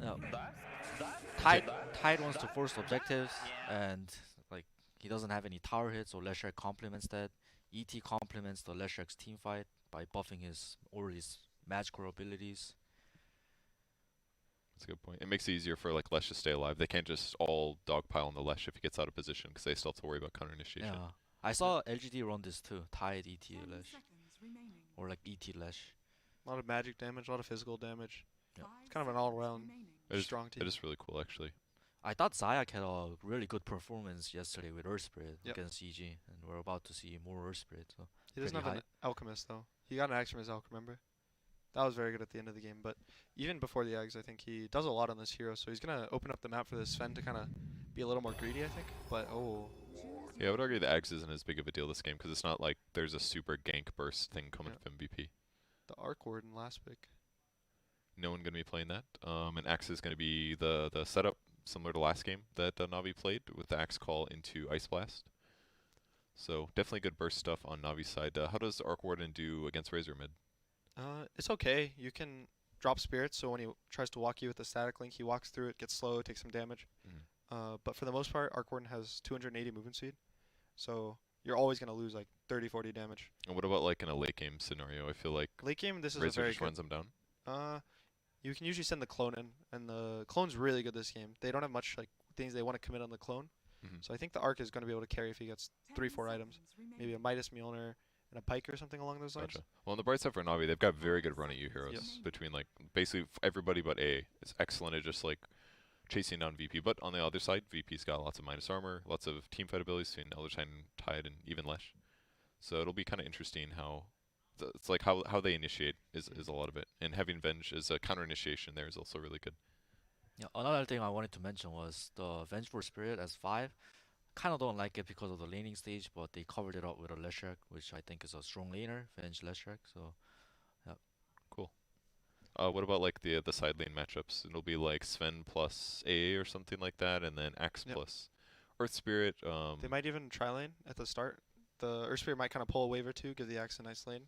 No, Tide wants to force objectives, and like he doesn't have any tower hits, so Leshrac complements that. ET complements the Leshrac's team fight by buffing his magical abilities. That's a good point. It makes it easier for like Lesh to stay alive. They can't just all dogpile on the Lesh if he gets out of position because they still have to worry about counter initiation. Yeah, I saw LGD run this too. Tide ET Lesh, or like ET Lesh. A lot of magic damage, a lot of physical damage. Yep. It's kind of an all-around strong team. It is really cool actually. I thought Zayak had a really good performance yesterday with Earth Spirit Yep. against EG, and we're about to see more Earth Spirit. So He doesn't have an alchemist though. He got an axe from his alch, remember? That was very good at the end of the game. But even before the eggs, I think he does a lot on this hero. So he's gonna open up the map for this Sven to kind of be a little more greedy, I think. But oh. Yeah, I would argue the Ags isn't as big of a deal this game because it's not like there's a super gank burst thing coming from MVP. The Arc Warden last pick. No one going to be playing that. And Axe is going to be the setup similar to last game that Navi played with the Axe call into Ice Blast. So definitely good burst stuff on Navi's side. How does Arc Warden do against Razor mid? It's okay. You can drop spirits, so when he tries to walk you with the static link, he walks through it, gets slow, takes some damage. But for the most part, Arc Warden has 280 movement speed, so you're always going to lose like 30, 40 damage. And what about like in a late game scenario? I feel like late game, this is Razor a very just runs them down. You can usually send the clone in, and the clone's really good this game. They don't have much like things they want to commit on the clone, so I think the Arc is going to be able to carry if he gets 3-4 items, maybe a Midas Mjolnir and a Pike or something along those lines. Gotcha. Well, on the bright side for Navi, they've got very good run at you heroes between like basically everybody but A. It's excellent at just like chasing down VP. But on the other side, VP's got lots of minus armor, lots of team fight abilities between Elder Titan, Tide, and even Lesh. So it'll be kind of interesting how it's like how they initiate is a lot of it. And having Venge as a counter initiation there is also really good. Yeah, another thing I wanted to mention was the Vengeful Spirit as 5. Kind of don't like it because of the laning stage, but they covered it up with a Leshrac, which I think is a strong laner, Venge Leshrac. So, yeah. Cool. What about like the side lane matchups? It'll be like Sven plus AA or something like that, and then Axe plus Earth Spirit. They might even tri-lane at the start. The Earth Spirit might kind of pull a wave or two, give the Axe a nice lane,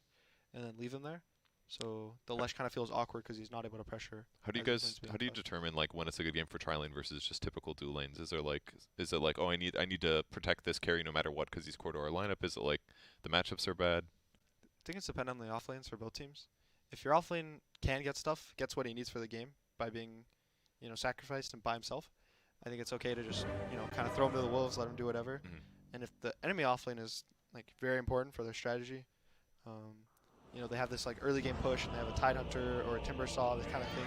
and then leave him there. So the Lesh kind of feels awkward because he's not able to pressure. How do you determine like when it's a good game for tri-lane versus just typical dual lanes? Is it like oh I need to protect this carry no matter what because he's core to our lineup? Is it like the matchups are bad? I think it's dependent on the off lanes for both teams. If your off lane can get stuff, gets what he needs for the game by being, sacrificed and by himself, I think it's okay to just, kind of throw him to the wolves, let him do whatever. And if the enemy off lane is like very important for their strategy, they have this like early game push and they have a Tide Hunter or a Timber Saw, this kind of thing,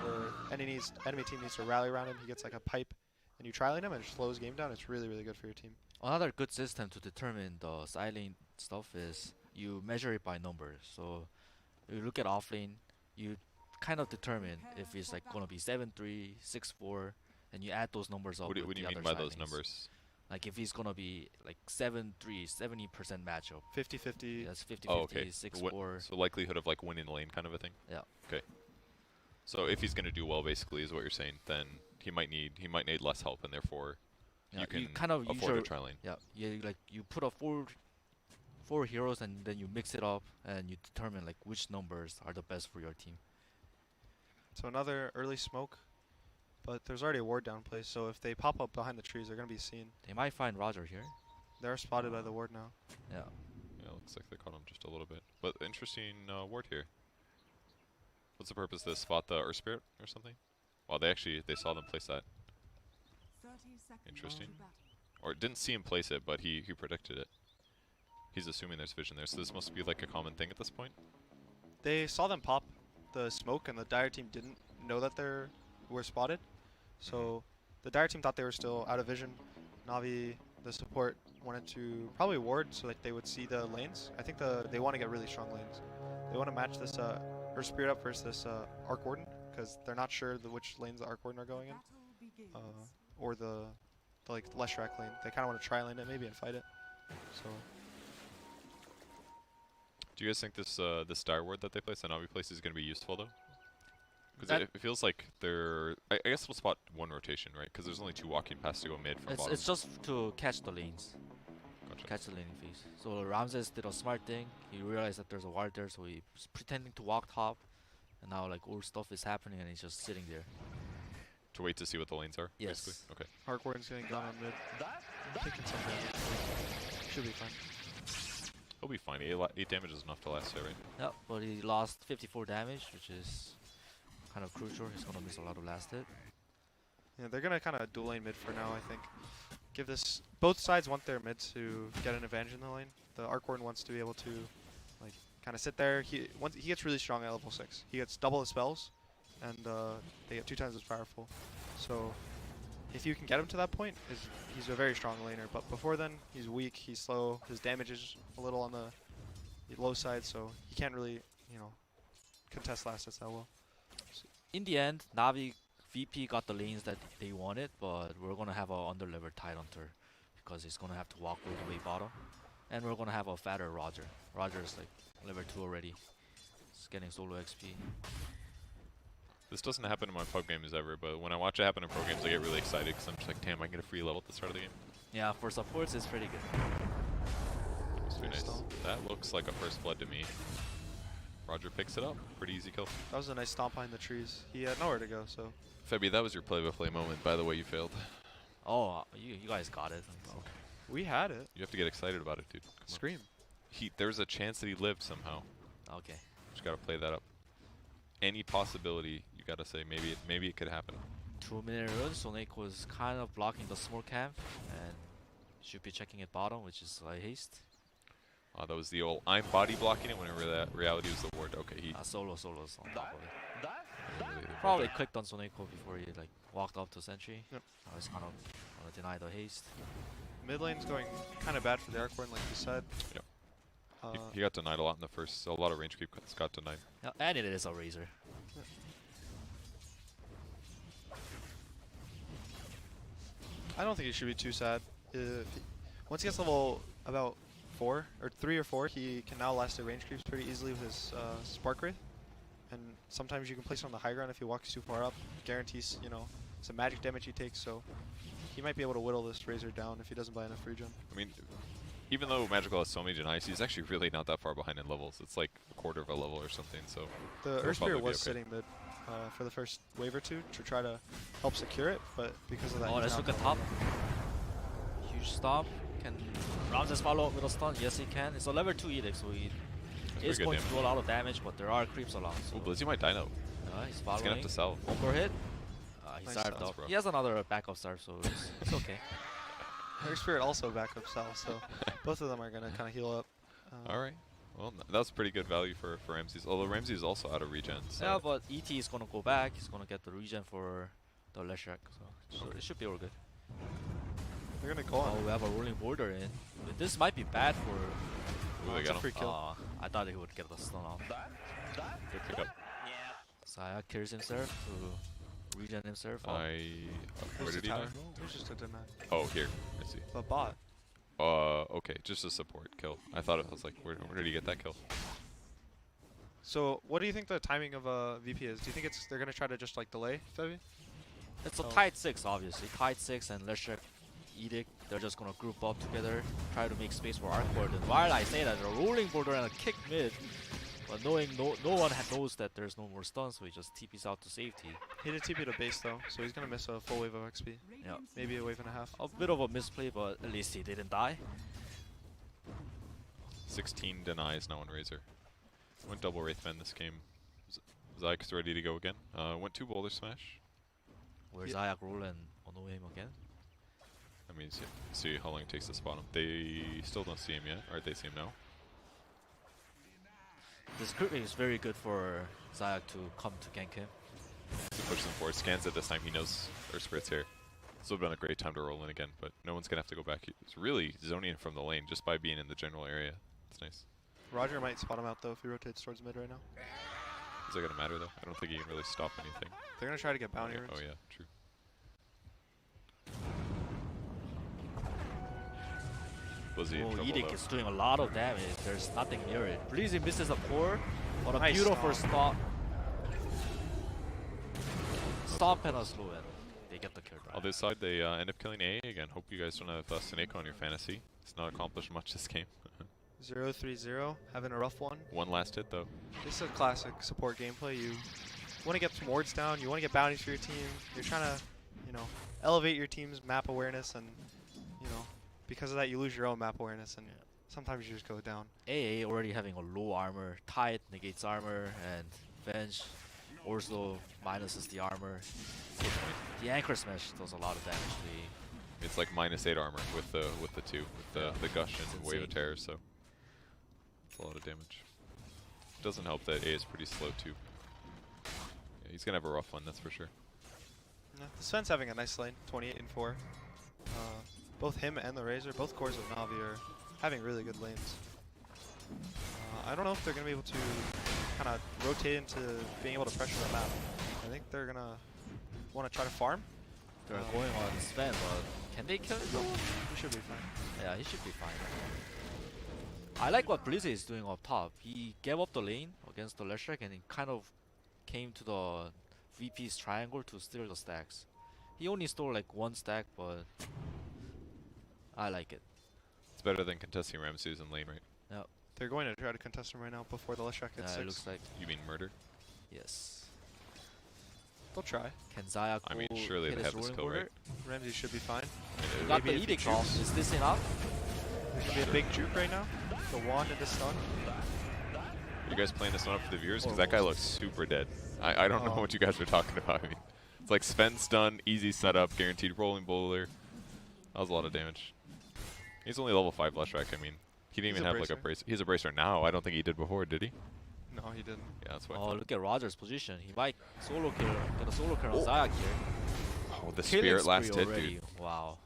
where enemy team needs to rally around him. He gets like a pipe, and you tri-lane him and it slows game down. It's really, really good for your team. Another good system to determine the side lane stuff is you measure it by numbers. So you look at offlane, you kind of determine if it's like gonna be 7-3, 6-4, and you add those numbers up. What do you mean by those numbers? Like if he's gonna be like 7-3, 70% matchup. 50-50. That's 50-50, oh, okay. 6-4. So likelihood of like winning the lane kind of a thing? Yeah. Okay. So if he's gonna do well basically is what you're saying, then he might need less help and therefore you can kind of afford to tri-lane. Yeah. You put a four heroes and then you mix it up and you determine like which numbers are the best for your team. So another early smoke. But there's already a ward down place, so if they pop up behind the trees, they're going to be seen. They might find Roger here. They're spotted by the ward now. Yeah. Yeah, looks like they caught him just a little bit. But interesting ward here. What's the purpose of this? Spot the Earth Spirit or something? Well, they saw them place that. Interesting. Or didn't see him place it, but he predicted it. He's assuming there's vision there, so this must be like a common thing at this point? They saw them pop the smoke, and the Dire team didn't know that they were spotted. So the Dire team thought they were still out of vision. Navi, the support, wanted to probably ward so that they would see the lanes. I think they want to get really strong lanes. They want to match this Earth Spirit up versus this Arc Warden because they're not sure which lanes the Arc Warden are going in, or the like Leshrac lane. They kind of want to tri-lane it maybe and fight it. So. Do you guys think this Dire Ward that they place, the Navi place, is going to be useful though? Because it feels like they're... I guess we'll spot one rotation, right? Because there's only 2 walking paths to go mid from bottom. It's just to catch the lanes. Gotcha. Catch the laning phase. So Ramses did a smart thing. He realized that there's a ward there, so he's pretending to walk top. And now like all stuff is happening and he's just sitting there. To wait to see what the lanes are? Yes. Basically? Okay. Hardcore's getting gone on mid. Taking some damage. Should be fine. He'll be fine. 8 damage is enough to last it, right? Yep, but he lost 54 damage, which is kind of crucial. He's gonna miss a lot of last hit. Yeah, they're gonna kind of dual lane mid for now, I think. Give this. Both sides want their mid to get an advantage in the lane. The Arcborn wants to be able to, like, kind of sit there. He gets really strong at level 6. He gets double his spells, and they get 2 times as powerful. So, if you can get him to that point, he's a very strong laner. But before then, he's weak. He's slow. His damage is a little on the low side, so he can't really, contest last hits that well. In the end, Navi VP got the lanes that they wanted, but we're gonna have a under-leveled Tidehunter because he's gonna have to walk all the way bottom, and we're gonna have a fatter Roger. Roger's like level 2 already. He's getting solo XP. This doesn't happen in my pub games ever, but when I watch it happen in pro games, I get really excited because I'm just like, damn, I can get a free level at the start of the game. Yeah, for supports, it's pretty good. It's very nice. That looks like a first blood to me. Roger picks it up. Pretty easy kill. That was a nice stomp behind the trees. He had nowhere to go, so. Febby, that was your play-by-play moment. By the way, you failed. Oh, you guys got it. So. We had it. You have to get excited about it, dude. Come on. Scream. There's a chance that he lived somehow. Okay. Just gotta play that up. Any possibility, you gotta say maybe it could happen. 2-minute run. Sonic was kind of blocking the small camp and should be checking it bottom, which is haste. That was the old I'm body blocking it whenever that reality was the ward. Okay, he Solos on top of it. really Probably clicked on Soneko before he walked up to Sentry. Yep. I was kind of gonna deny the haste. Mid lane's going kind of bad for the Arcborn, like you said. Yep. He got denied a lot in the first. A lot of range creep got denied. Yeah, and it is a Razor. I don't think he should be too sad. Once he gets level about 4 or 3 or 4, he can now last the range creeps pretty easily with his Spark Wraith. And sometimes you can place it on the high ground if he walks too far up. Guarantees, some magic damage he takes. So he might be able to whittle this Razor down if he doesn't buy enough regen. I mean, even though Magical has so many denies, he's actually really not that far behind in levels. It's like a quarter of a level or something. So the he'll Earth probably Spirit be was okay. sitting mid for the first wave or 2 to try to help secure it, but because of that, Oh, he's let's now look at down. top. Huge stop. Can Ramses follow up with a stun? Yes, he can. It's a level 2 Edict, so he is pretty good going to damage. do a lot of damage, but there are creeps along. So Ooh, Blizzy might die now. he's He's following. gonna have to sell. Overhit. He Nice starved stun. up. Bro. He has another backup starve, so it's okay. Earth Spirit also backup cell, so both of them are gonna kind of heal up. All right. Well, that was pretty good value for Ramses. Although Ramses is also out of regen. So Yeah, but ET is gonna go back. He's gonna get the regen for the Leshrac, so it should be all good. They're gonna go Oh, on. we have a rolling border in. But this might be bad for. Ooh, they It's a got him. free kill. I thought he would get the stun off. Good pickup. Saya kills himself to regen himself. Where There's did the he die? tower. There's just a deny. Oh, here. I see. But bot. Okay, just a support kill. I thought it was like, where did he get that kill? So what do you think the timing of VP is? Do you think they're gonna try to just like delay Febby? It's a Oh. tight 6, obviously. Tight 6 and Leshrac Edict. They're just gonna group up together, try to make space for Arcborn. And while I say that, a rolling border and a kick mid, but knowing no one knows that there's no more stuns, so he just TPs out to safety. He did TP to base though, so he's gonna miss a full wave of XP. Yeah, Maybe a wave and a half. a bit of a misplay, but at least he didn't die. 16 denies now on Razor. Went double Wraithman this game. Zyk's ready to go again. Went 2 Boulder Smash. Where's Yeah. Ayak roll and Ono him again? I mean, see how long it takes to spot him. They still don't see him yet. Or they see him now? This grouping is very good for Zayak to come to gank him. To push them forward. Scans it this time. He knows Earth Spirit's here. This would have been a great time to roll in again, but no one's going to have to go back. He's really zoning from the lane just by being in the general area. It's nice. Roger might spot him out though if he rotates towards mid right now. Is that going to matter though? I don't think he can really stop anything. They're gonna try to get bounty Yeah, runes. oh yeah, true. Blizzy in Oh, trouble Edict though. is doing a lot of damage. There's nothing near it. Blizzy misses a core, but a Nice beautiful stomp. stomp. Stomp and a slow and they get the kill. On this side, they end up killing A again. Hope you guys don't have Snake on your fantasy. It's not accomplished much this game. 0-3-0, having a rough one. One last hit though. This is a classic support gameplay. You want to get some wards down. You want to get bounties for your team. You're trying to elevate your team's map awareness, and because of that you lose your own map awareness, and sometimes you just go down. AA already having a low armor, Tide negates armor, and Venge also minuses the armor. The anchor smash does a lot of damage to A. It's like -8 armor with the two, with the gush and wave of terror, so it's a lot of damage. Doesn't help that A is pretty slow too. Yeah, he's gonna have a rough one, that's for sure. Yeah, Sven's having a nice lane, 28 and 4. Both him and the Razor, both cores of Navi are having really good lanes. I don't know if they're gonna be able to kind of rotate into being able to pressure the map. I think they're gonna want to try to farm. They're going on Sven, but can they kill it though? He should be fine. Yeah, he should be fine. I like what Blizzard is doing up top. He gave up the lane against the Leshrac and he kind of came to the VP's triangle to steal the stacks. He only stole like 1 stack, but I like it. It's better than contesting Ramses in lane, right? Yeah. They're going to try to contest him right now before the Leshrac gets 6. It looks like. You mean murder? Yes. They'll try. Can Zaya I mean, surely hit they his have this rolling kill, border? right? Ramsey should be fine. Got Maybe the if he edict off. jukes. Is this enough? There's going to be a big juke right now. The wand and the stun. You guys playing this one up for the viewers? Because that guy looks super dead. I don't know what you guys are talking about. I mean, it's like Sven stun, easy setup, guaranteed rolling bowler. That was a lot of damage. He's only level 5 Leshrac. I mean, he didn't even have like a bracer. He's a bracer now. I don't think he did before, did he? No, he didn't. Yeah, that's why. Oh, look at Roger's position. He might solo kill, get a solo kill on Zaya here. Oh, the Killing spirit last spree hit, already. dude. Wow.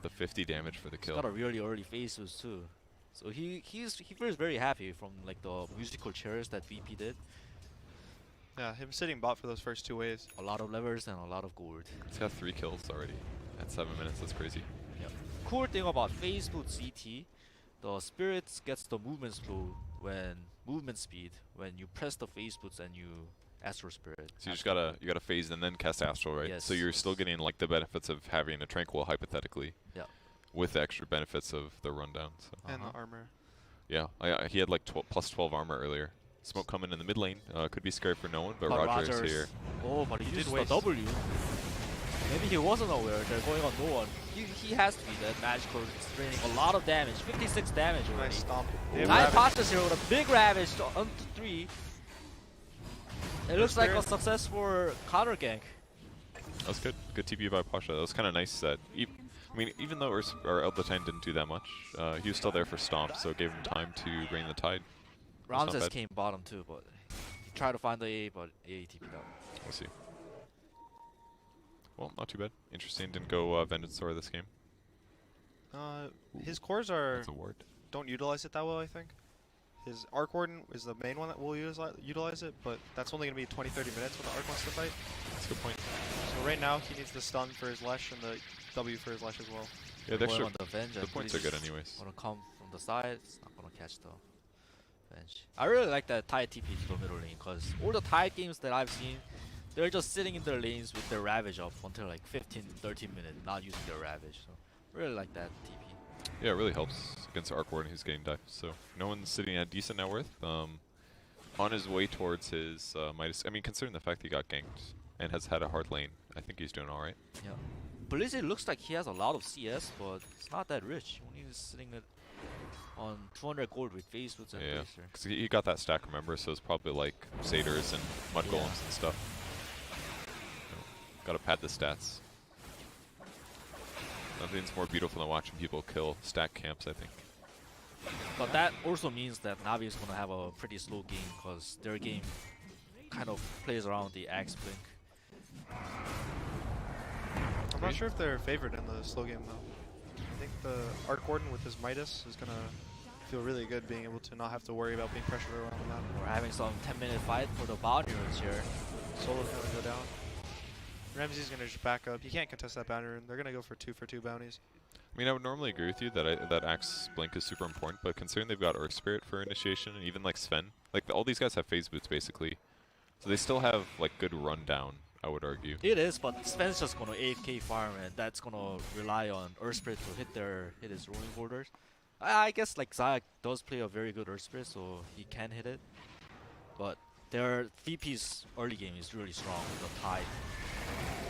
The 50 damage for the He's kill. got a really early phase boost too. So he feels very happy from like the musical chairs that VP did. Yeah, him sitting bot for those first 2 waves. A lot of levers and a lot of gold. He's got 3 kills already at 7 minutes. That's crazy. Yep. Cool thing about phase boost CT, the spirits gets the movement speed when you press the phase boots and you astral spirit. So you just gotta phase and then cast astral, right? Yes. So you're still getting like the benefits of having a tranquil hypothetically. Yeah. With the extra benefits of the rundown. So. And the armor. Yeah, he had like plus 12 armor earlier. Smoke coming in the mid lane. Could be scary for no one, but Roger's here. Oh, but he He did used the waste. W. Maybe he wasn't aware they're going on no one. He has to be that magical draining a lot of damage. 56 damage already. Nice stomp. Giant Pastas here with a big ravage to onto 3. It looks like a success for counter gank. That was good. Good TP by Pasha. That was kind of nice that, even though Eldotine didn't do that much, he was still there for Stomp, so it gave him time to reign the tide. Ramses came bottom too, but he tried to find the A, but AA TP'd out. We'll see. Well, not too bad. Interesting. Didn't go Vengeance Sword this game. His cores are That's a ward. don't utilize it that well, I think. His Arc Warden is the main one that will utilize it, but that's only going to be 20-30 minutes when the Arc wants to fight. That's a good point. So right now he needs the stun for his Lesh and the W for his Lesh as well. Yeah, the extra on the Venge, the points are good anyways. Gonna come from the side, it's not gonna catch the Venge. I really like that Tide TP to the middle lane, because all the Tide games that I've seen, they're just sitting in their lanes with their Ravage up until like 15-13 minutes, not using their Ravage. So really like that TP. Yeah, it really helps against Arc Warden who's getting dive. So no one's sitting at decent net worth. On his way towards his Midas. I mean, considering the fact he got ganked and has had a hard lane, I think he's doing all right. Yeah. Blizzard looks like he has a lot of CS, but it's not that rich. Only is sitting at on 200 gold with phase boots and Yeah, bracer. because he got that stack, remember? So it's probably like Satyrs and Mud Golems and stuff. Gotta pad the stats. Nothing's more beautiful than watching people kill stack camps, I think. But that also means that Navi is gonna have a pretty slow game, because their game kind of plays around the Axe Blink. I'm not sure if they're favored in the slow game though. I think the Arc Warden with his Midas is gonna feel really good being able to not have to worry about being pressured around the map. We're having some 10-minute fight for the bounty runes here. Solo's gonna go down. Ramsey's gonna just back up. You can't contest that bounty rune. They're gonna go for 2 bounties. I mean, I would normally agree with you that that Axe Blink is super important, but considering they've got Earth Spirit for initiation, and even like Sven, like all these guys have phase boots basically, so they still have like good rundown, I would argue. It is, but Sven's just gonna AFK farm, and that's gonna rely on Earth Spirit to hit his rolling borders. I guess like Zaya does play a very good Earth Spirit, so he can hit it. But their VP's early game is really strong with the Tide.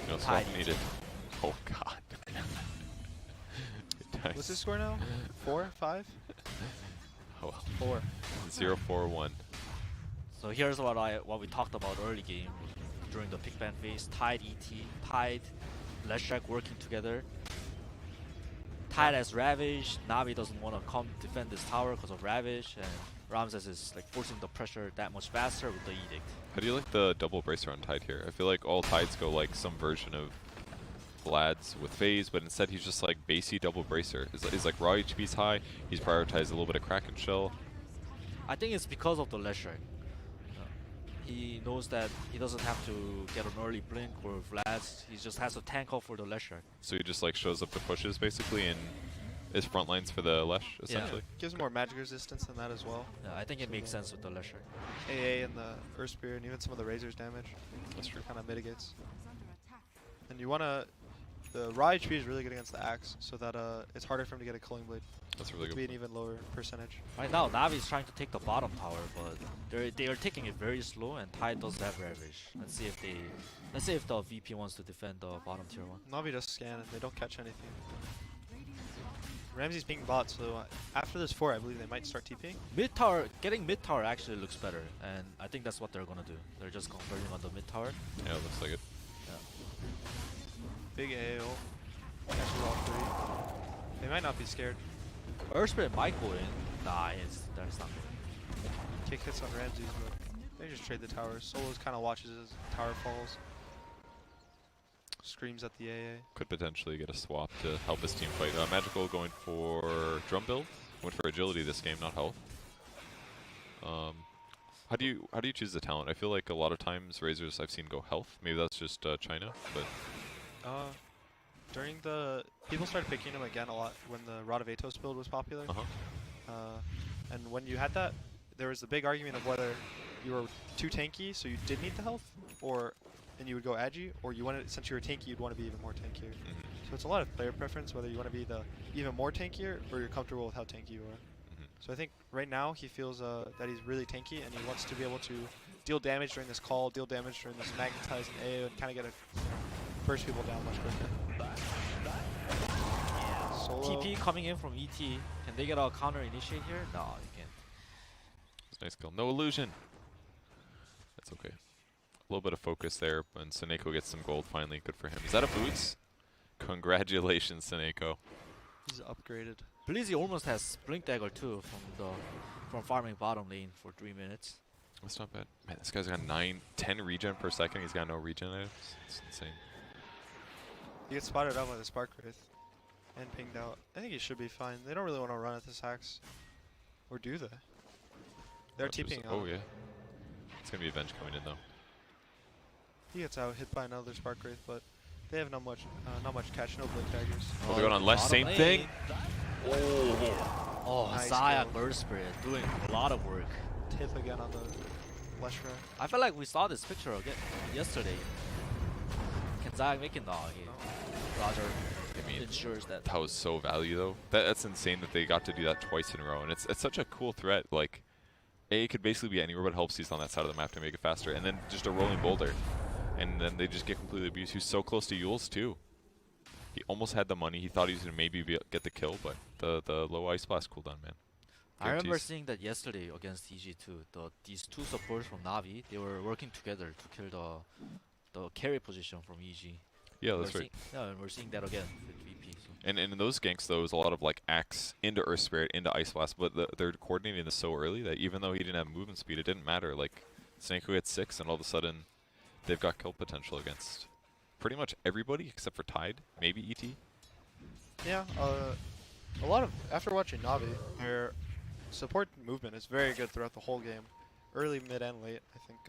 No swap needed. Oh god. What's his score now? 4, 5? Oh well. 4. 0-4-1. So here's what we talked about early game during the pick ban phase. Tide ET, Tide, Leshrac working together. Tide has Ravage. Navi doesn't want to come defend this tower because of Ravage, and Ramses is like forcing the pressure that much faster with the Edict. How do you like the double bracer on Tide here? I feel like all Tides go like some version of Vlad's with phase, but instead he's just like basey double bracer. Is like raw HP's high. He's prioritized a little bit of Kraken Shell. I think it's because of the Leshrac. He knows that he doesn't have to get an early blink or Vlad's. He just has to tank off for the Leshrac. So he just like shows up to pushes basically and is front lines for the Lesh essentially. Gives more magic resistance than that as well. Yeah, I think it makes sense with the Leshrac. AA and the Earth Spear and even some of the Razor's damage. That's true. Kind of mitigates. And you want to... The raw HP is really good against the Axe, so that it's harder for him to get a Killing Blade. That's a really To good be an point. even lower percentage. Right now, Navi is trying to take the bottom tower, but they are taking it very slow, and Tide doesn't have Ravage. Let's see if the VP wants to defend the bottom tier one. Navi just scan and they don't catch anything. Ramsey's ping bot, so after this 4, I believe they might start TPing. Getting mid tower actually looks better, and I think that's what they're gonna do. They're just converting on the mid tower. Yeah, it looks like it. Yeah. Big AO. Catches all 3. They might not be scared. Earth Spirit might go in. Nah, that's not good. Kick hits on Ramses, but they just trade the towers. Solos kind of watches as the tower falls. Screams at the AA. Could potentially get a swap to help his team fight. Magical going for drum build. Went for agility this game, not health. How do you choose the talent? I feel like a lot of times Razors I've seen go health. Maybe that's just China, but During the... People started picking him again a lot when the Rod of Atos build was popular. And when you had that, there was a big argument of whether you were too tanky, so you did need the health, and you would go agi, or you wanted, since you were tanky, you'd want to be even more tankier. So it's a lot of player preference, whether you want to be the even more tankier, or you're comfortable with how tanky you are. So I think right now he feels that he's really tanky, and he wants to be able to deal damage during this call, deal damage during this magnetizing AO, and kind of get burst people down much quicker. Solo. TP coming in from ET. Can they get a counter initiate here? No, you can't. it's a nice kill. No illusion. That's okay. A little bit of focus there, and Seneko gets some gold finally. Good for him. Is that a boots? Congratulations, Seneko. He's upgraded. Blizzy almost has Blink Dagger too from farming bottom lane for 3 minutes. That's not bad. Man, this guy's got 10 regen per second. He's got no regen items. It's insane. He gets spotted out by the Spark Wraith and pinged out. I think he should be fine. They don't really want to run at this Axe. Or do they? They're TPing out. Oh yeah. It's gonna be Avenge coming in though. He gets out, hit by another Spark Wraith, but they have not much catch, no Blink Daggers. Oh, they're going on Lesh, same thing. Oh, Nice Zayak kill. Earth Spirit doing a lot of work. Tip again on the Leshrac. I feel like we saw this picture again yesterday. Can Zayak make it? No, Roger I mean, ensures that. that was so value though. That's insane that they got to do that twice in a row, and it's such a cool threat. Like, A could basically be anywhere but helps he's on that side of the map to make it faster, and then just a rolling boulder, and then they just get completely abused. He's so close to Yule's too. He almost had the money. He thought he was gonna maybe get the kill, but the low ice blast cooldown, man. I remember Guarantees. seeing that yesterday against EG2. These two supports from Navi, they were working together to kill the carry position from EG. Yeah, that's right. Yeah, and we're seeing that again with VP. So. And in those ganks, though, it was a lot of like Axe into Earth Spirit into Ice Blast, but they're coordinating this so early that even though he didn't have movement speed, it didn't matter. Like, Seneko hit 6, and all of a sudden, they've got kill potential against pretty much everybody except for Tide, maybe ET. Yeah, a lot of, after watching Navi, their support movement is very good throughout the whole game. Early, mid, and late. I think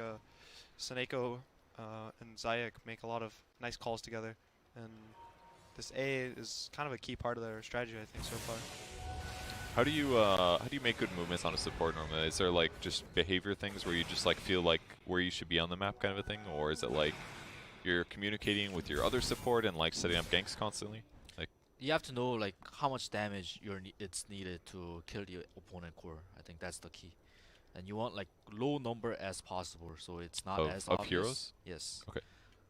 Seneko and Zayak make a lot of nice calls together, and this A is kind of a key part of their strategy, I think, so far. How do you make good movements on a support normally? Is there like just behavior things where you just like feel like where you should be on the map kind of a thing, or is it like you're communicating with your other support and like setting up ganks constantly? Like, You have to know like how much damage it's needed to kill the opponent core. I think that's the key. And you want like low number as possible, so it's not as of obvious. heroes? Yes. Okay.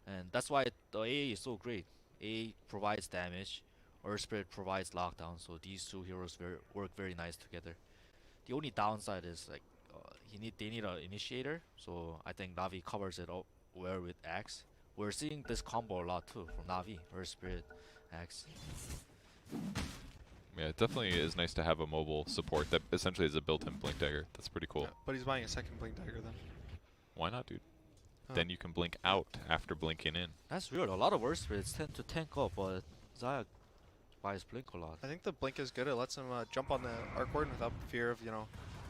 And that's why the AA is so great. A provides damage, Earth Spirit provides lockdown, so these two heroes work very nice together. The only downside is like they need an initiator, so I think Navi covers it all well with Axe. We're seeing this combo a lot too from Navi, Earth Spirit, Axe. Yeah, it definitely is nice to have a mobile support that essentially is a built-in Blink Dagger. That's pretty cool. Yeah, but he's buying a second Blink Dagger then. Why not, dude? Huh. Then you can blink out after blinking in. That's weird. A lot of Earth Spirits tend to tank up, but Zaya buys Blink a lot. I think the Blink is good. It lets him jump on the Arc Warden without fear of,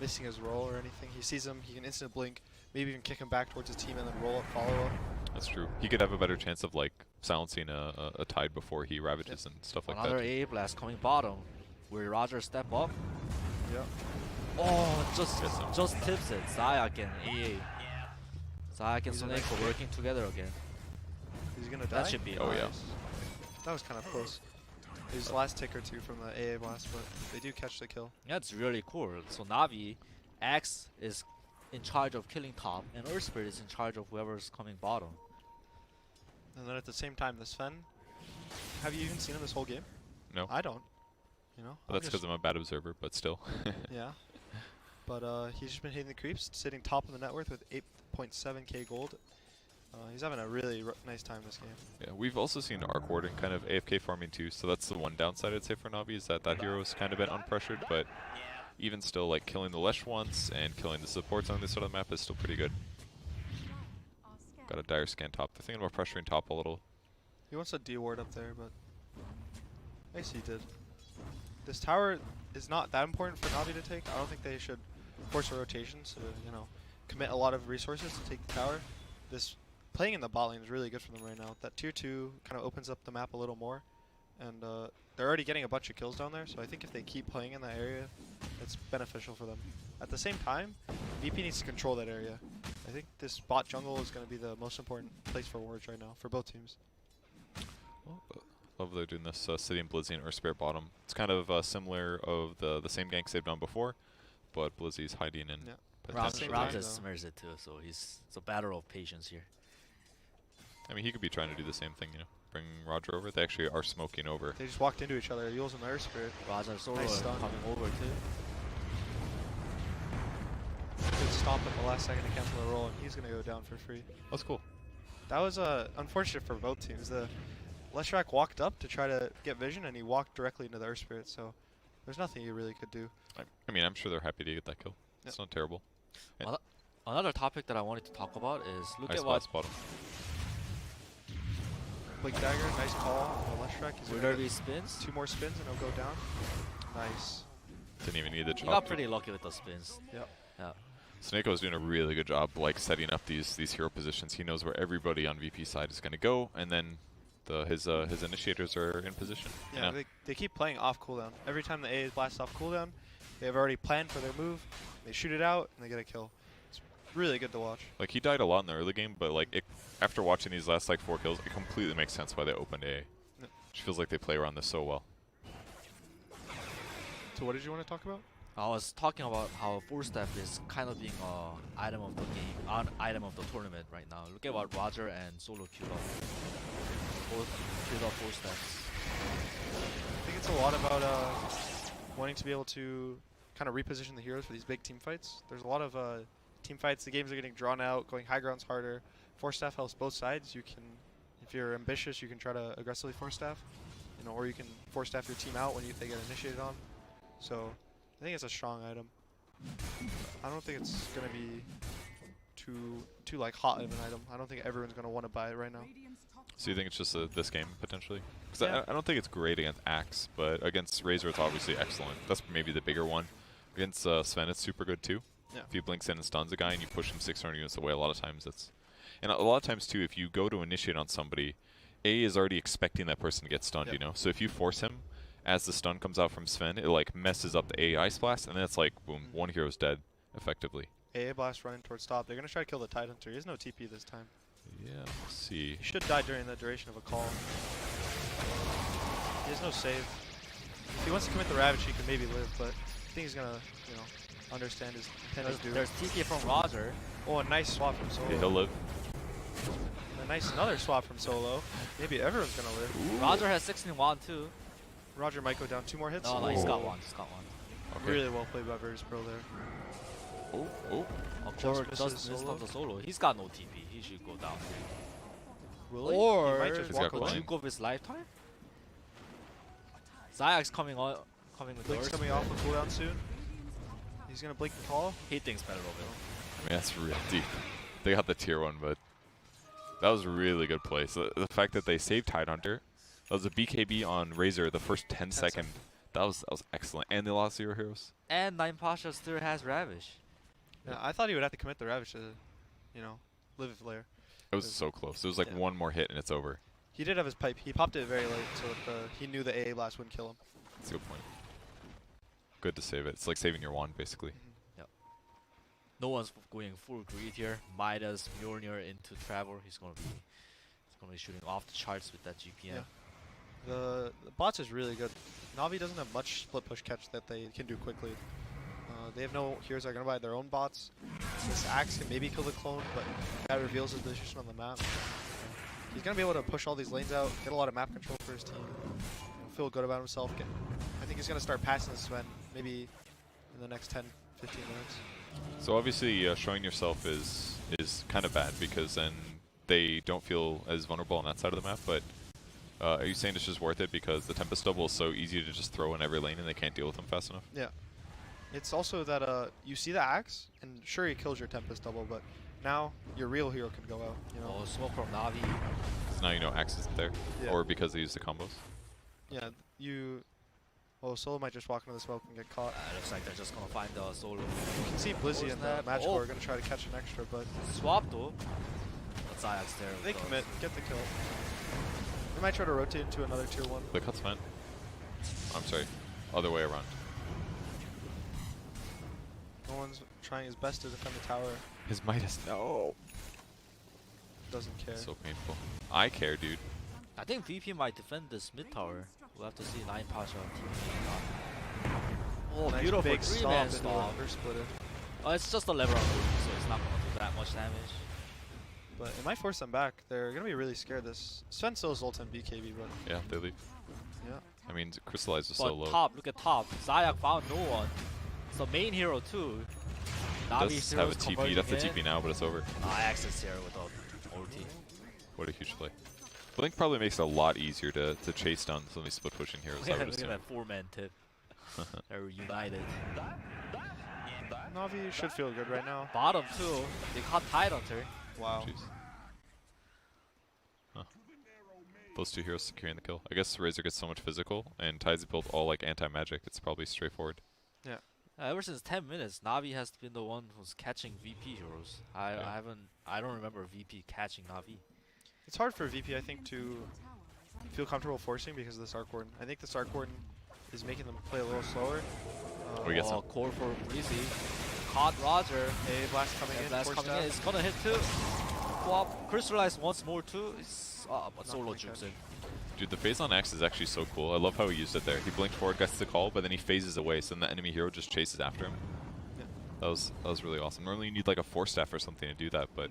missing his roll or anything. He sees him, he can instant blink, maybe even kick him back towards his team and then roll up, follow up. That's true. He could have a better chance of like silencing a Tide before he ravages and stuff like Another that. AA blast coming bottom. Will Roger step up? Yeah. Oh, Yes, just tips it. Zayak and AA. Zayak and He's a Soneko nice working together again. He's gonna die. That should be Oh, yeah. That was kind of close. His last tick or two from the AA blast, but they do catch the kill. Yeah, it's really cool. So Navi, Axe is in charge of killing top, and Earth Spirit is in charge of whoever's coming bottom. And then at the same time, the Sven, have you even seen him this whole game? No. I don't. Well, I'm that's just- because I'm a bad observer, but still. Yeah. But he's just been hitting the creeps, sitting top of the net worth with 8.7k gold. He's having a really nice time this game. Yeah, we've also seen Arc Warden kind of AFK farming too, so that's the one downside I'd say for Navi is that hero's kind of been unpressured, but even still, like killing the Lesh once and killing the supports on this side of the map is still pretty good. Got a dire scan top. They're thinking about pressuring top a little. He wants a D ward up there, but I guess he did. This tower is not that important for Navi to take. I don't think they should force a rotation to, commit a lot of resources to take the tower. This playing in the bot lane is really good for them right now. That tier 2 kind of opens up the map a little more, and they're already getting a bunch of kills down there, so I think if they keep playing in that area, it's beneficial for them. At the same time, VP needs to control that area. I think this bot jungle is going to be the most important place for wards right now, for both teams. Love they're doing this City and Blizzy and Earth Spirit bottom. It's kind of similar of the same ganks they've done before, but Blizzy's hiding in. Yeah. potentially- Ram- Ramses though. smears it too, so it's a battle of patience here. I mean, he could be trying to do the same thing, bring Roger over. They actually are smoking over. They just walked into each other. Yules and the Earth Spirit. Raja Solo Nice stun. coming over too. Good stomp at the last second to cancel the roll, and he's going to go down for free. That's cool. That was unfortunate for both teams. The Leshrac walked up to try to get vision, and he walked directly into the Earth Spirit, so there's nothing you really could do. I mean, I'm sure they're happy to get that kill. It's not terrible. Another topic that I wanted to talk about is look Nice at what blast bottom. Blink Dagger, nice call on the Leshrac. He's gonna Whenever he get spins. 2 more spins, and he'll go down. Nice. Didn't even need the He chop. got pretty lucky with the spins. Yep. Yeah. Snakeo's doing a really good job, like setting up these hero positions. He knows where everybody on VP side is going to go, and then his initiators are in position. Yeah, they keep playing off cooldown. Every time the A is blast off cooldown, they have already planned for their move. They shoot it out, and they get a kill. It's really good to watch. Like, he died a lot in the early game, but like after watching these last 4 kills, it completely makes sense why they opened A. Yep. Which feels like they play around this so well. So what did you want to talk about? I was talking about how Force Step is kind of being an item of the game, an item of the tournament right now. Look at what Roger and Solo queued up. Both queued up Force Steps. I think it's a lot about wanting to be able to kind of reposition the heroes for these big team fights. There's a lot of team fights. The games are getting drawn out. Going high ground's harder. Force staff helps both sides. You can, if you're ambitious, you can try to aggressively force staff, or you can force staff your team out when they get initiated on. So I think it's a strong item. I don't think it's gonna be too like hot of an item. I don't think everyone's gonna want to buy it right now. So you think it's just this game, potentially? Because Yeah. I don't think it's great against Axe, but against Razor it's obviously excellent. That's maybe the bigger one. Against Sven it's super good too. Yeah. If he blinks in and stuns a guy and you push him 600 units away, a lot of times it's... And a lot of times too, if you go to initiate on somebody, A is already expecting that person to get stunned, Yep. So if you force him, as the stun comes out from Sven, it like messes up the AI splash, and then it's like, boom, one hero's dead, effectively. AA blast running towards top. They're gonna try to kill the Tide Hunter. He has no TP this time. Yeah, let's see. He should die during the duration of a call. He has no save. If he wants to commit the Ravage, he can maybe live, but I think he's gonna, understand his intended doom. There's TK from Roger. Oh, a nice swap from Solo. Yeah, he'll live. A nice another swap from Solo. Maybe everyone's gonna live. Roger has 16 won too. Roger might go down 2 more hits. No, he's got one. He's got one. Okay. Really well played by Virtus Pro there. Oh. Core misses does miss Solo. on the solo. He's got no TP. He should go down. Will he? Or He might just He's walk got away. climb. juke of his lifetime. Zayak's coming on, coming with Blink's yours. coming off with cooldown soon. He's gonna blink and call. He thinks better of it. I mean, that's real deep. They got the tier 1, but that was a really good play. So the fact that they saved Tidehunter, that was a BKB on Razor the first 10 seconds. That was excellent. And they lost 0 heroes. And Nine Pasha still has Ravish. Yeah, I thought he would have to commit the Ravish to, you know, live with Lair. It was so close. It was like Yeah. one more hit and it's over. He did have his pipe. He popped it very late, so that he knew the AA blast wouldn't kill him. That's a good point. Good to save it. It's like saving your wand, basically. No one's going full greed here. Midas, Mjolnir into Trevor. He's gonna be shooting off the charts with that GPM. Yeah. The bots is really good. Navi doesn't have much split push catch that they can do quickly. They have no heroes that are going to buy their own bots. This Axe can maybe kill the clone, but that reveals his position on the map. He's going to be able to push all these lanes out, get a lot of map control for his team, feel good about himself. I think he's going to start passing Sven maybe in the next 10, 15 minutes. So obviously showing yourself is kind of bad because then they don't feel as vulnerable on that side of the map, but are you saying it's just worth it because the Tempest double is so easy to just throw in every lane and they can't deal with them fast enough? Yeah. It's also that you see the Axe, and sure he kills your Tempest double, but now your real hero can go out. You know? Oh, smoke from Navi. Because now you know Axe isn't there, Yeah. or because they use the combos. Yeah, well, Solo might just walk into the smoke and get caught. Looks like they're just gonna find the solo. You can see Blizzy and snap. Magic Oh. are going to try to catch an extra, but Swap though. But Zayak's there. they with the- commit, get the kill. They might try to rotate into another tier 1. The cut's fine. I'm sorry, other way around. No one's trying his best to defend the tower. His Midas, no. Doesn't care. So painful. I care, dude. I think VP might defend this mid tower. We'll have to see Nine Pasha on team. Oh, Nice beautiful big 3-man into stop. a reverse splitter. Oh, it's just a lever on move, so it's not gonna do that much damage. But it might force them back. They're going to be really scared. This Sven still has ult and BKB, but Yeah, they leave. yeah. I mean, Crystallize is But so low. top, look at top. Zayak found no one. It's the main hero too. Navi's Does have a heroes TP. converging That's the in. TP now, but it's over. Axe is here with the ulti. What a huge play. Blink probably makes it a lot easier to chase down some of these split pushing heroes, I would Look at assume. that 4-man tip. They're united. Navi should feel good right now. Bottom too. They caught Tidehunter. Wow. Jeez. Huh. Those two heroes securing the kill. I guess Razor gets so much physical, and Tide's built all like anti-magic. It's probably straightforward. Ever since 10 minutes, Navi has been the one who's catching VP heroes. I don't remember VP catching Navi. It's hard for VP, I think, to feel comfortable forcing because of the Stark Warden. I think the Stark Warden is making them play a little slower. We get some. Core for Breezy. Caught Roger. A blast coming in. Blast force coming in. down. It's gonna hit too. Flop. Crystallize once more too. But Not solo gonna jukes catch. in. Dude, the phase on Axe is actually so cool. I love how he used it there. He blinked forward, gets the call, but then he phases away, so then the enemy hero just chases after him. Yeah. That was really awesome. Normally you need like a Force Staff or something to do that, but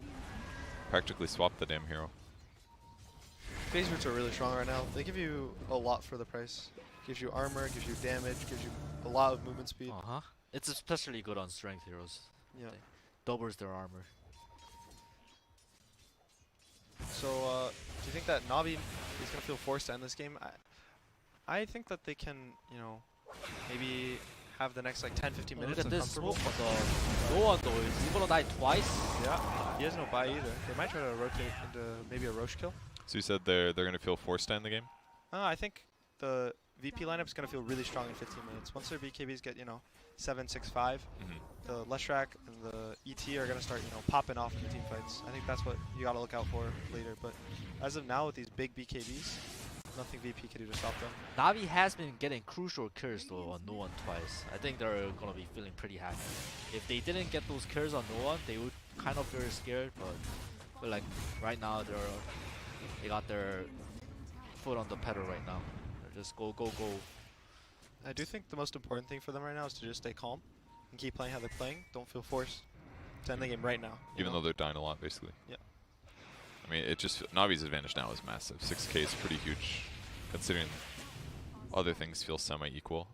practically swapped the damn hero. Phase roots are really strong right now. They give you a lot for the price. Gives you armor, gives you damage, gives you a lot of movement speed. It's especially good on strength heroes. Yeah. Doubles their armor. So, do you think that Navi is going to feel forced to end this game? I think that they can, you know, maybe have the next like 10-15 minutes Look at this uncomfortable. smoke on the no one though. He's gonna die twice. Yeah, he has no buy either. They might try to rotate into maybe a Roche kill. So you said they're going to feel forced to end the game? I think the VP lineup is going to feel really strong in 15 minutes. Once their BKBs get, you know, 7, 6, 5, the Leshrac and the ET are going to start, you know, popping off in the team fights. I think that's what you got to look out for later. But as of now, with these big BKBs, nothing VP can do to stop them. Navi has been getting crucial kills though on no one twice. I think they're gonna be feeling pretty happy. If they didn't get those kills on no one, they would kind of feel scared. But like right now, they got their foot on the pedal right now. They're just go, go, go. I do think the most important thing for them right now is to just stay calm and keep playing how they're playing. Don't feel forced to end the game right now. Even though they're dying a lot, basically. Yeah. I mean, it just Navi's advantage now is massive. 6K is pretty huge, considering other things feel semi-equal.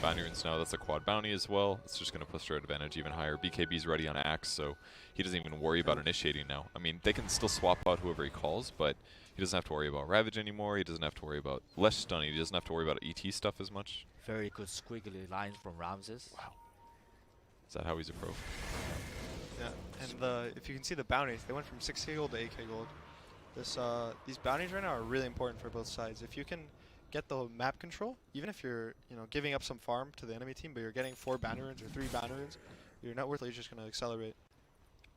Bounty runes now, that's a quad bounty as well. It's just going to push their advantage even higher. BKB's ready on Axe, so he doesn't even worry about initiating now. I mean, they can still swap out whoever he calls, but he doesn't have to worry about Ravage anymore. He doesn't have to worry about less stunning. He doesn't have to worry about ET stuff as much. Very good squiggly lines from Ramses. Wow. Is that how he's a pro? Yeah, and if you can see the bounties, they went from 6K gold to 8K gold. These bounties right now are really important for both sides. If you can get the map control, even if you're giving up some farm to the enemy team, but you're getting 4 bounty runes or 3 bounty runes, your net worth is just going to accelerate.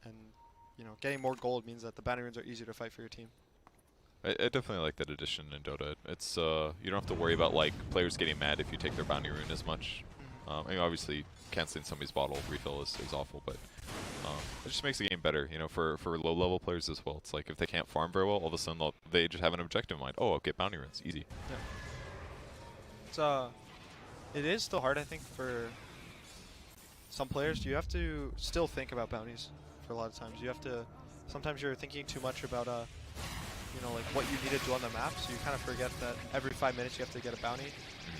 And getting more gold means that the bounty runes are easier to fight for your team. I definitely like that addition in Dota. It's you don't have to worry about like players getting mad if you take their bounty rune as much. I mean, obviously canceling somebody's bottle refill is awful, but it just makes the game better. For low level players as well. It's like if they can't farm very well, all of a sudden they just have an objective in mind. Oh, I'll get bounty runes, easy. Yeah. It is still hard, I think, for some players. You have to still think about bounties for a lot of times. You have to. Sometimes you're thinking too much about like what you need to do on the map, so you kind of forget that every 5 minutes you have to get a bounty.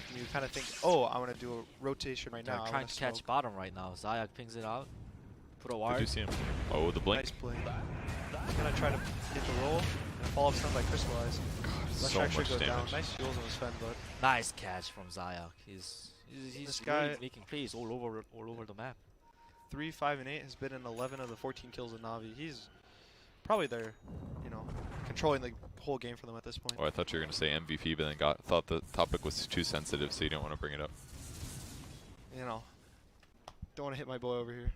And you kind of think, oh, I want to do a rotation right now. They're trying to catch bottom right now. Zayak pings it out. Put a ward. Did you see him? Oh, the blink. Nice blink. He's gonna try to hit the roll and follow stun by Crystallize. So much down. damage. Nice shields on his Sven, but Nice catch from Zayak. He's This really guy- making plays all over the map. 3, 5, and 8 has been in 11 of the 14 kills in Navi. He's probably there, controlling the whole game for them at this point. Oh, I thought you were going to say MVP, but then thought the topic was too sensitive, so you didn't want to bring it up. Don't want to hit my boy over here.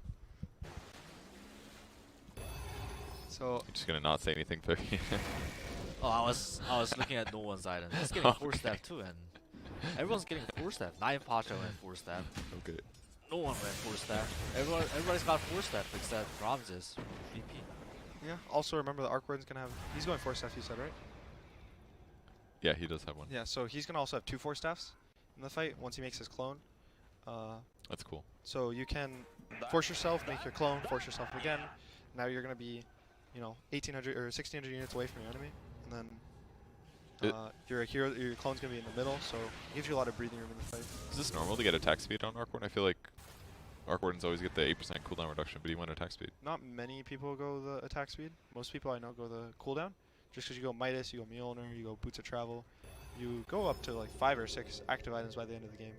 So You're just going to not say anything, 30. Oh, I was looking at no one's item. He's getting 4-step too, and everyone's getting 4-step. Nine Pacha went 4-step. Okay. No one went 4-step. Everybody's got 4-step except Ramses, VP. yeah. Also remember the Arc Warden's gonna have. He's going 4 staffs. You said right? Yeah, he does have one. Yeah. So he's gonna also have 2 4 staffs in the fight once he makes his clone. That's cool. So you can force yourself, make your clone, force yourself again. Now you're gonna be, 1,800 or 1,600 units away from your enemy, and then your clone's gonna be in the middle, so it gives you a lot of breathing room in the fight. Is this normal to get attack speed on Arc Warden? I feel like Arc Wardens always get the 8% cooldown reduction, but he went attack speed. Not many people go the attack speed. Most people I know go the cooldown. Just because you go Midas, you go Mjolnir, you go Boots of Travel. You go up to like 5 or 6 active items by the end of the game.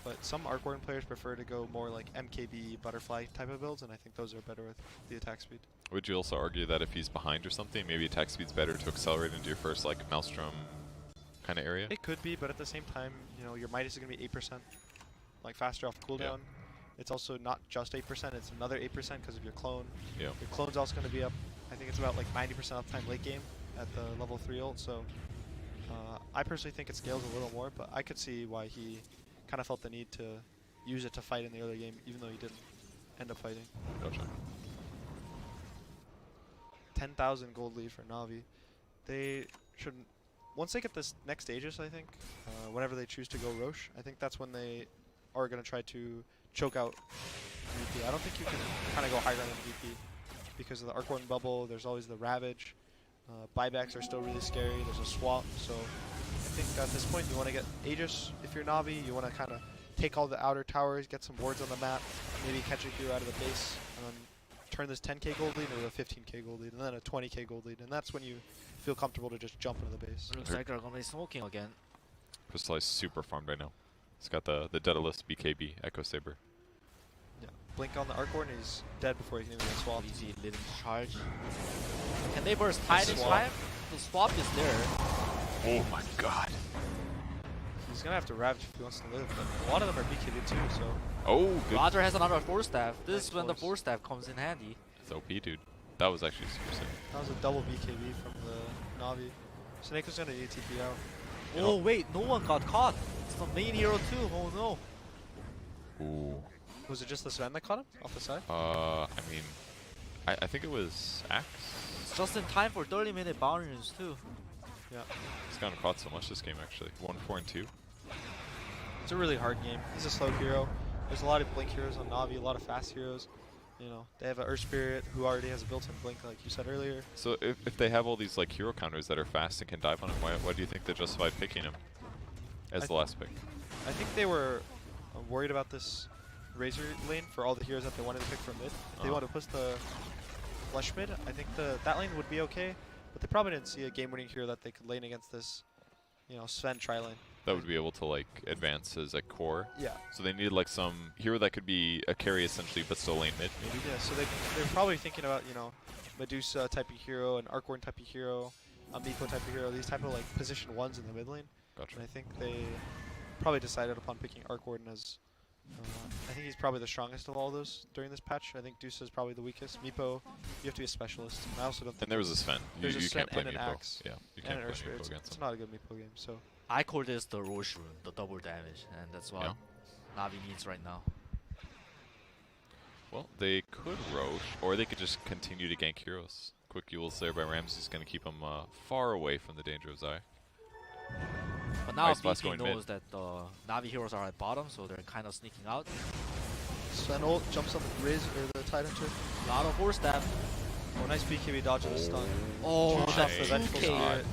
But some Arc Warden players prefer to go more like MKB, Butterfly type of builds, and I think those are better with the attack speed. Would you also argue that if he's behind or something, maybe attack speed's better to accelerate into your first like Maelstrom kind of area? It could be, but at the same time, your Midas is going to be 8%, like faster off cooldown. Yeah. It's also not just 8%, it's another 8% because of your clone. Yeah. Your clone's also going to be up. I think it's about like 90% uptime late game at the level 3 ult, so I personally think it scales a little more, but I could see why he kind of felt the need to use it to fight in the early game, even though he didn't end up fighting. Gotcha. 10,000 gold lead for Navi. They should, once they get this next Aegis, I think, whenever they choose to go Roche, I think that's when they are going to try to choke out VP. I don't think you can kind of go high ground than VP because of the Arc Warden bubble. There's always the Ravage. Buybacks are still really scary. There's a swap, so I think at this point you want to get Aegis if you're Navi. You want to kind of take all the outer towers, get some wards on the map, maybe catch a hero out of the base, and then turn this 10k gold lead into a 15k gold lead, and then a 20k gold lead, and that's when you feel comfortable to just jump into the base. Looks like they're gonna be smoking again. Crystallize super farmed right now. He's got the Daedalus BKB Echo Saber. Yeah, blink on the Arc Warden, he's dead before he can even get swapped. Easy living charge. Can they burst Tide in Swap. time? The swap is there. Oh my god. He's gonna have to Ravage if he wants to live, but a lot of them are BKB too, so Oh, good. Roger has another 4-staff. This Nice is when the force. 4-staff comes in handy. It's OP, dude. That was actually super sick. that was a double BKB from the Navi. Snake was gonna need TP out. You Oh know- wait, no one got caught. It's the main hero too. Oh no. Ooh. Was it just the Sven that caught him off the side? I mean, I think it was Axe. It's just in time for 30-minute boundaries too. Yeah. He's gotten caught so much this game, actually. 1, 4, and 2. It's a really hard game. He's a slow hero. There's a lot of blink heroes on Navi, a lot of fast heroes. You know, they have an Earth Spirit who already has a built-in blink, like you said earlier. So if they have all these like hero counters that are fast and can dive on him, why do you think they justify picking him as the last pick? I think they were worried about this Razor lane for all the heroes that they wanted to pick from mid. If they wanted to push the flush mid, I think that lane would be okay. But they probably didn't see a game-winning hero that they could lane against this, you know, Sven tri-lane. That would be able to like advance as a core. Yeah. So they needed like some hero that could be a carry essentially, but still lane mid. Maybe. Yeah. So they're probably thinking about, you know, Medusa type of hero, an Arcworn type of hero, a Miko type of hero. These type of like position ones in the mid lane. Gotcha. And I think they probably decided upon picking Arcwarden as. I think he's probably the strongest of all those during this patch. I think Deuce is probably the weakest. Meepo, you have to be a specialist. And I also don't think. And there was a Sven. There's a You Sven can't play and an Meepo. Axe. Yeah, you And can't an play Earth Spirit. Meepo against It's him. not a good Meepo game. So. I call this the Roche rune, the double damage, and that's what Navi needs right now. Well, they could Roche, or they could just continue to gank heroes. Quick Yules there by Ramsey is going to keep him far away from the danger of Zai. But now Ice Blast BP going knows that the Navi heroes are at bottom, so they're kind of sneaking out. Sven ult jumps on the Riz or the Tide Hunter. A lot of force stab. Oh, nice BKB dodge and a stun. Oh, Two shots that's for Vengeful 2K. Spirit.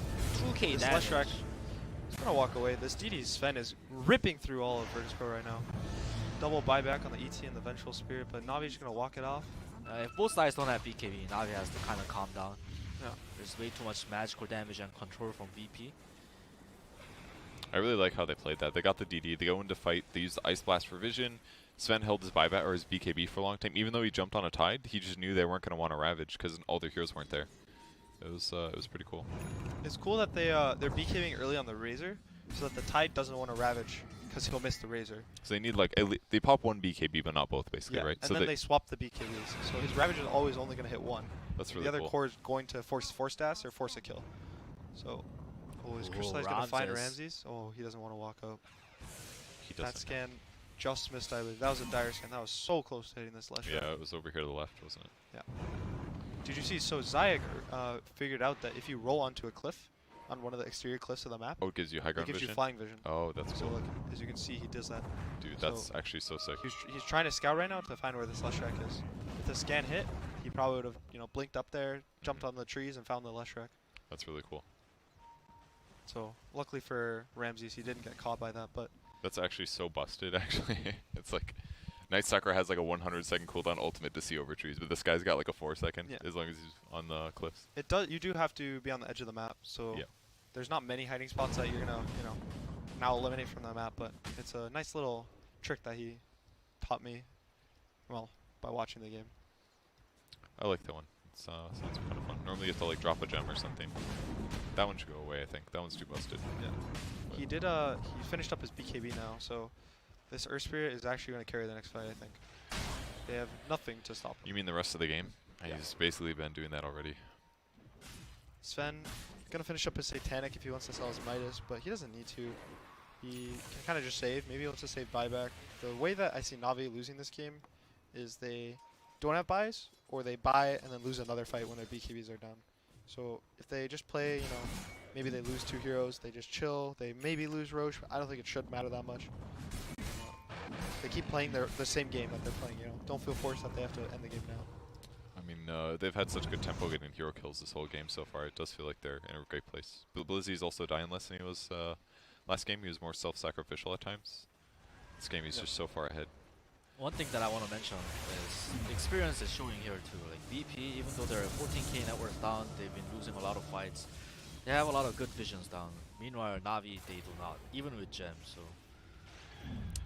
2K This damage. Leshrac is gonna walk away. This DD Sven is ripping through all of Virtus Pro right now. Double buyback on the ET and the Vengeful Spirit, but Navi's just gonna walk it off. If both sides don't have BKB, Navi has to kind of calm down. Yeah. There's way too much magical damage and control from VP. I really like how they played that. They got the DD, they go into fight, they use the Ice Blast for vision. Sven held his buyback or his BKB for a long time. Even though he jumped on a Tide, he just knew they weren't going to want to Ravage because all their heroes weren't there. It was pretty cool. It's cool that they're BKBing early on the Razor, so that the Tide doesn't want to Ravage because he'll miss the Razor. So they need like, they pop one BKB but not both basically, Yeah, right? and So then they swap the BKBs. So his Ravage is always only going to hit one. that's really The other cool. core is going to force stats or force a kill. So, is Crystallize going to find Ramses? Oh, he doesn't want to walk up. He That doesn't. scan just missed, I believe. That was a dire scan. That was so close to hitting this Leshrac. Yeah, it was over here to the left, wasn't it? Yeah. Did you see? So Zayak figured out that if you roll onto a cliff, on one of the exterior cliffs of the map, Oh, it gives you high it ground gives vision? you flying vision. Oh, that's So cool. like, as you can see, he does that. Dude, so that's actually so sick. He's trying to scout right now to find where this Leshrac is. If the scan hit, he probably would have blinked up there, jumped on the trees, and found the Leshrac. That's really cool. So luckily for Ramses, he didn't get caught by that. But That's actually so busted, actually. It's like, Night Stalker has like a 100-second cooldown ultimate to see over trees, but this guy's got like a 4-second, Yeah. as long as he's on the cliffs. it does. You do have to be on the edge of the map. So Yeah. there's not many hiding spots that you're gonna now eliminate from the map. But it's a nice little trick that he taught me. Well, by watching the game. I like that one. It sounds kind of fun. Normally you have to like drop a gem or something. That one should go away, I think. That one's too busted. Yeah. But He did. He finished up his BKB now, so this Earth Spirit is actually going to carry the next fight. I think they have nothing to stop him. You mean the rest of the game? Yeah. He's basically been doing that already. Sven gonna finish up his Satanic if he wants to sell his Midas, but he doesn't need to. He can kind of just save. Maybe he wants to save buyback. The way that I see Navi losing this game is they don't have buys, or they buy and then lose another fight when their BKBs are down. So if they just play, maybe they lose 2 heroes, they just chill. They maybe lose Roche. I don't think it should matter that much. They keep playing the same game that they're playing. Don't feel forced that they have to end the game now. I mean, they've had such good tempo getting hero kills this whole game so far. It does feel like they're in a great place. Blizzy's also dying less than he was last game. He was more self-sacrificial at times. This game he's just so far ahead. One thing that I want to mention is the experience is showing here too. Like VP, even though they're 14k net worth down, they've been losing a lot of fights. They have a lot of good visions down. Meanwhile, Navi, they do not, even with gems. So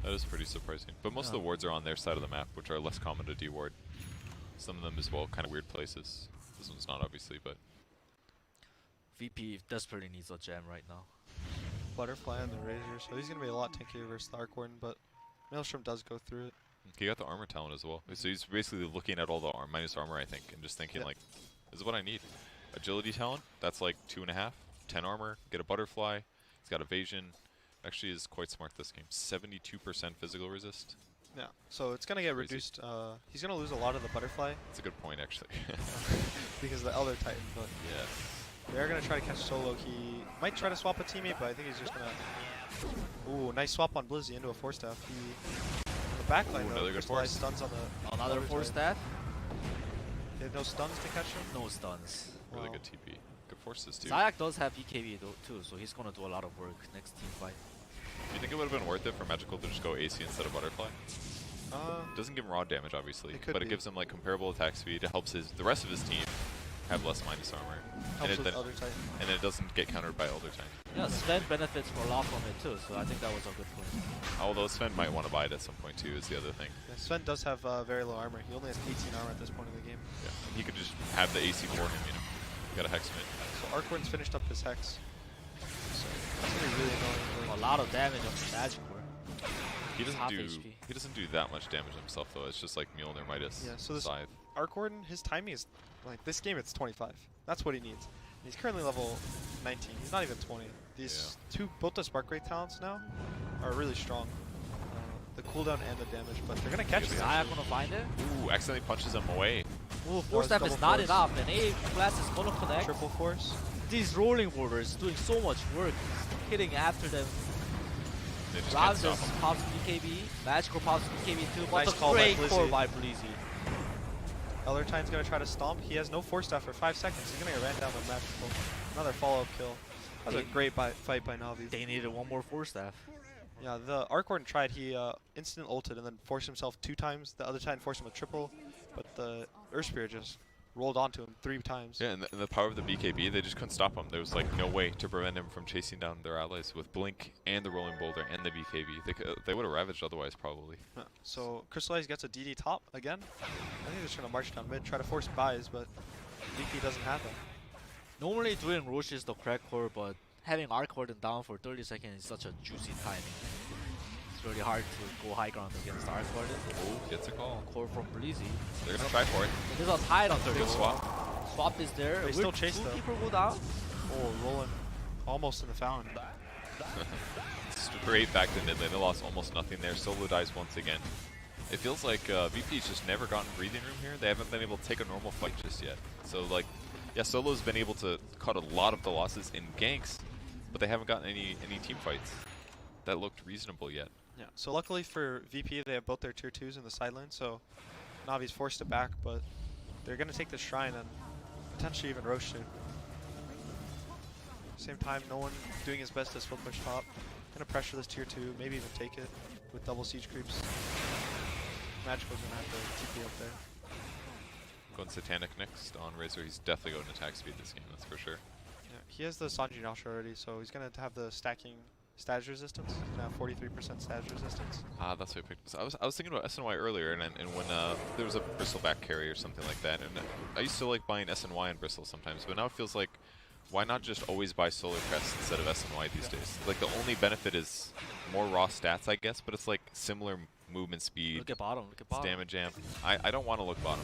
That is pretty surprising. But most of the wards are on their side of the map, which are less common to deward. Some of them as well, kind of weird places. This one's not, obviously, but VP desperately needs a gem right now. Butterfly on the Razor, so he's going to be a lot tankier versus the Arcwarden, but Maelstrom does go through it. he got the armor talent as well. So he's basically looking at all the minus armor, I think, and just thinking, like, this is what I need. Agility talent, that's like 2.5. 10 armor, get a butterfly. He's got evasion. Actually is quite smart this game. 72% physical resist. Yeah, so it's going to get Crazy. reduced. He's going to lose a lot of the Butterfly That's a good point, actually. because of the Elder Titan, but Yeah. they're going to try to catch solo. He might try to swap a teammate, but I think he's just going to... Ooh, nice swap on Blizzy into a 4-staff. On the backline, Ooh, though, another good Crystallized force. stuns on the... Another Elder force Titan. staff. They have no stuns to catch him. No stuns. Really Wow. good TP. Good forces too. Zayak does have BKB though, too, so he's gonna do a lot of work next team fight. Do you think it would have been worth it for Magical to just go AC instead of Butterfly? Doesn't give him raw damage, obviously, It could but it be. gives him like comparable attack speed. It helps the rest of his team have less minus armor, Helps and with it, other Titan. and it doesn't get countered by Elder Titan. Yeah, Sven benefits a lot from it too, so I think that was a good point. Although Sven might want to buy it at some point too, is the other thing. Yeah, Sven does have very low armor. He only has 18 armor at this point in the game. Yeah, he could just have the AC for him, you know. Got a Hex Mid. So Arcord's finished up his Hex. So that's gonna be really annoying. A lot of damage on the Magic Core. He doesn't half do HP. he doesn't do that much damage himself though. It's just like Mjolnir, Midas, Yeah, so this Scythe. Arcord, his timing is like this game. It's 25. That's what he needs. He's currently level 19. He's not even 20. These both the Spark Wraith talents now are really strong. The cooldown and the damage, but they're gonna catch Yes, me. Zayak actually. gonna find it. Ooh, accidentally punches him away. Ooh, force step is double not force. enough, and A class is gonna connect. Triple force. These rolling borders doing so much work, hitting after them. They just can't stop Ramses him. pops BKB, Magical pops BKB too, but Nice the call by great Blizzy. core by Blizzy. Elder Titan's gonna try to stomp. He has no force staff for 5 seconds. He's gonna get ran down with Magical. Another follow-up kill. That was a great fight by Navi. They needed one more force staff. Yeah, the Arcord tried. He instant ulted and then forced himself 2 times. The other Titan forced him a triple, but the Earth Spirit just rolled onto him 3 times. Yeah, and the power of the BKB, they just couldn't stop him. There was like no way to prevent him from chasing down their allies with Blink and the Rolling Boulder and the BKB. They would have ravaged otherwise probably. Yeah, so Crystallize gets a DD top again. I think they're just gonna march down mid, try to force buys, but VP doesn't have them. Normally doing Roche is the correct core, but having Arcorden down for 30 seconds is such a juicy timing. It's really hard to go high ground against Arcorden. Oh, gets a call. Core from Blizzy. They're gonna try for it. There's a tide on 30. Good swap. Swap is there. They still Will chase 2 though. people go down? Oh, rolling almost in the fountain. Straight back to mid lane. They lost almost nothing there. Solo dies once again. It feels like VP's just never gotten breathing room here. They haven't been able to take a normal fight just yet. So like, yeah, Solo's been able to cut a lot of the losses in ganks, but they haven't gotten any team fights that looked reasonable yet. Yeah. So luckily for VP, they have both their tier 2s in the side lane, so Navi's forced it back, but they're gonna take the shrine and potentially even Roche soon. Same time, no one doing his best to split push top. Gonna pressure this tier 2, maybe even take it with double siege creeps. Magical's gonna have to TP up there. Going Satanic next on Razor. He's definitely going attack speed this game, that's for sure. Yeah, he has the Sanji Nausha already, so he's gonna have the stacking status resistance. He's gonna have 43% status resistance. Ah, that's what I picked. So I was thinking about SNY earlier, and when there was a Bristleback carry or something like that, and I used to like buying SNY and Bristle sometimes, but now it feels like, why not just always buy Solar Crest instead of SNY these days? Like the only benefit is more raw stats, I guess, but it's like similar movement speed, Look at bottom, look at bottom. stamina jam. I don't want to look bottom.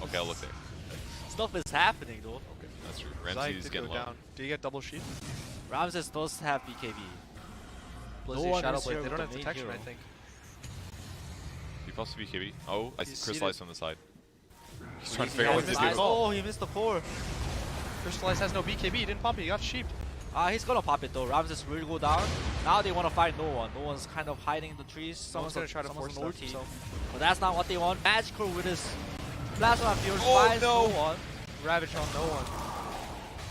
Okay, I'll look there. Stuff is happening though. Okay, that's true. Zayek Ramsey's did getting go low. down. Do you get double sheep? Ramses does have BKB. Blizzy, one Shadow is here Blade. They with don't the have main detection, I hero. think. He pops BKB. Oh, I He's see Crystallize seated. on the side. He's He's trying to figure out what to missed do. his ult. Oh, he missed the core. Crystallize has no BKB. He didn't pop it. He got sheep. He's gonna pop it though. Ramses will go down. Now they want to find no one. No one's kind of hiding in the trees. Someone's gonna try to force an stuff. ulti. So But that's not what they want. Magical with his plasma field Oh, finds no. no one. Ravage on no one.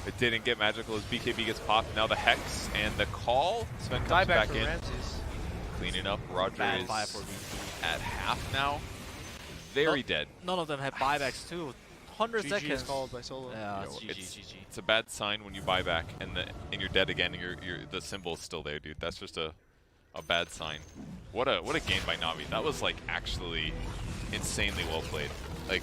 It didn't get magical as BKB gets popped. Now the Hex and the call. Sven comes Dieback back from in. Ramses. Cleaning up. Roger Bad is five for VP. at half now. Very dead. None of them have buybacks too. 100 GG seconds. is called by Solo. Yeah, Yo, it's GG. It's a bad sign when you buy back and you're dead again and the symbol's still there, dude. That's just a bad sign. What a game by Navi. That was like actually insanely well played. Like